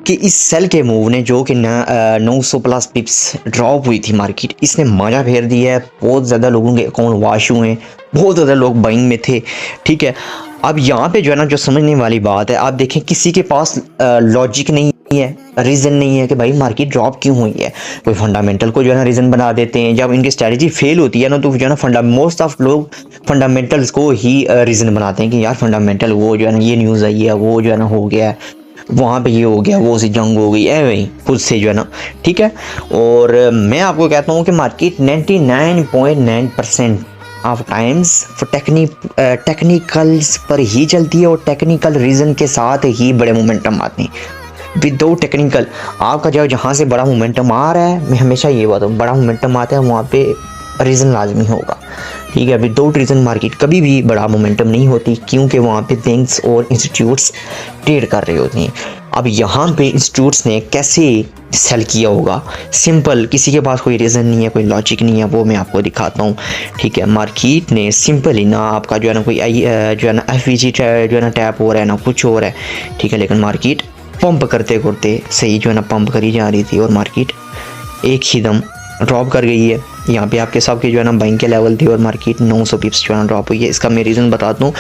कि इस सेल के मूव ने जो कि 900 प्लस पिप्स ड्रॉप हुई थी मार्केट, इसने मजा फेर दिया है। बहुत ज़्यादा लोगों के अकाउंट वॉश हुए हैं, बहुत ज़्यादा लोग बाइंग में थे। ठीक है, अब यहाँ पे जो है ना, जो समझने वाली बात है, आप देखें किसी के पास लॉजिक नहीं है, रीज़न नहीं है कि भाई मार्केट ड्रॉप क्यों हुई है। कोई फंडामेंटल को जो है ना रीज़न बना देते हैं। जब इनकी स्ट्रैटेजी फेल होती है ना, तो जो है ना मोस्ट ऑफ लोग फंडामेंटल्स को ही रीज़न बनाते हैं कि यार फंडामेंटल वो जो है ना, ये न्यूज़ आई है, वो जो है ना हो गया है, वहाँ पे ये हो गया, वो सी जंग हो गई है, वही खुद से जो है ना। ठीक है, और मैं आपको कहता हूँ कि मार्केट 99.9% ऑफ टाइम्स टेक्निकल्स पर ही चलती है, और टेक्निकल रीज़न के साथ ही बड़े मोमेंटम आते हैं। विदाउट टेक्निकल आपका जहाँ से बड़ा मोमेंटम आ रहा है, मैं हमेशा ये बात हूँ, बड़ा मोमेंटम आता है वहाँ पे रीज़न लाजमी होगा। ठीक है, विदाउट रीज़न मार्केट कभी भी बड़ा मोमेंटम नहीं होती, क्योंकि वहाँ पे बैंक्स और इंस्टीट्यूट्स ट्रेड कर रहे होते हैं। अब यहाँ पे इंस्टीट्यूट्स ने कैसे सेल किया होगा, सिंपल, किसी के पास कोई रीज़न नहीं है, कोई लॉजिक नहीं है, वो मैं आपको दिखाता हूँ। ठीक है, मार्केट ने सिंपली ना आपका जो है ना कोई जो है ना FVG जो है ना टैप हो रहा है ना कुछ हो रहा है। ठीक है, लेकिन मार्केट पंप करते करते सही जो है ना पंप करी जा रही थी, और मार्केट एक ही दम ड्रॉप कर गई है। यहाँ पे आपके सबके जो है ना बैंक के लेवल थे, और मार्केट 900 पिप्स जो है ना ड्रॉप हुई है। इसका मैं रीज़न बताता हूँ।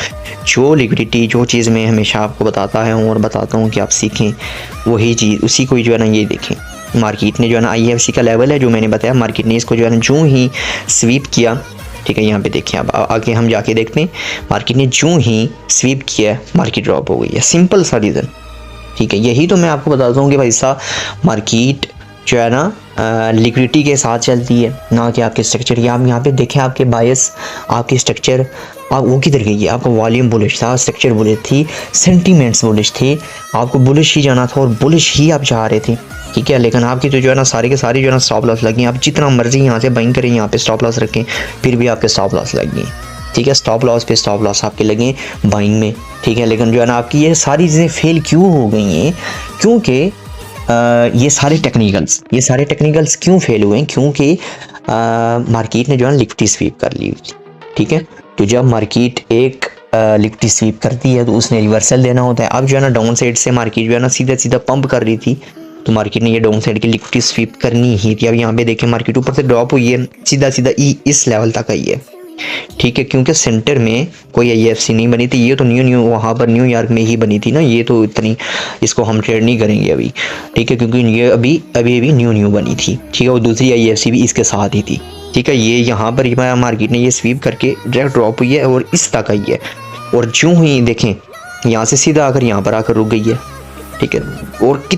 जो लिक्विडिटी, जो चीज़ मैं हमेशा आपको बताता है और बताता हूँ कि आप सीखें, वही चीज़ उसी को जो है ना ये देखें। मार्केट ने जो है ना IFC का लेवल है जो मैंने बताया, मार्केट ने इसको जो है ना जो ही स्वीप किया। ठीक है, यहाँ पे देखें, अब आगे हम जाके देखते हैं, मार्केट ने जो ही स्वीप किया मार्केट ड्रॉप हो गई है। सिंपल सा रीज़न। ठीक है, यही तो मैं आपको बताता हूँ कि भाई साहब मार्केट जो है ना लिक्विडिटी के साथ चलती है, ना कि आपके स्ट्रक्चर। या आप यहाँ पे देखें, आपके बायस, आपके स्ट्रक्चर, आप वो किधर गई है। आपका वॉल्यूम बुलिश था, स्ट्रक्चर बुलिश थी, सेंटीमेंट्स बुलिश थे, आपको बुलिश ही जाना था और बुलिश ही आप चाह रहे थे। ठीक है, लेकिन आपकी तो जो है ना सारी के सारी जो है ना स्टॉप लॉस लगी। आप जितना मर्जी यहाँ से बाइंग करें, यहाँ पे स्टॉप लॉस रखें, फिर भी आपके स्टॉप लॉस लगी। ठीक है, स्टॉप लॉस पे स्टॉप लॉस आपके लगे बाइंग में। ठीक है, लेकिन जो है ना आपकी ये सारी चीज़ें फेल क्यों हो गई हैं, क्योंकि ये सारे टेक्निकल्स क्यों फेल हुए हैं, क्योंकि मार्केट ने जो है लिक्विडिटी स्वीप कर ली हुई थी। ठीक है, तो जब मार्केट एक लिक्विडिटी स्वीप करती है तो उसने रिवर्सल देना होता है। अब जो है ना डाउन साइड से मार्केट जो है ना सीधा सीधा पंप कर रही थी, तो मार्केट ने ये डाउन साइड की लिक्विडिटी स्वीप करनी ही थी। अब यहाँ पे देखें, मार्केट ऊपर से ड्रॉप हुई है, सीधा सीधा इस लेवल तक आई है। ठीक है, क्योंकि सेंटर में कोई IFC नहीं बनी थी, ये तो न्यू वहाँ पर न्यूयॉर्क में ही बनी थी ना, ये तो इतनी इसको हम ट्रेड नहीं करेंगे अभी। ठीक है, क्योंकि ये अभी न्यू बनी थी। ठीक है, और दूसरी IFC भी इसके साथ ही थी। ठीक है, ये यहाँ पर मार्केट ने ये स्वीप करके डायरेक्ट ड्रॉप हुई है और इस तक आई है, और जो ही देखें यहाँ से सीधा आकर यहाँ पर आकर रुक गई है। ठीक है, और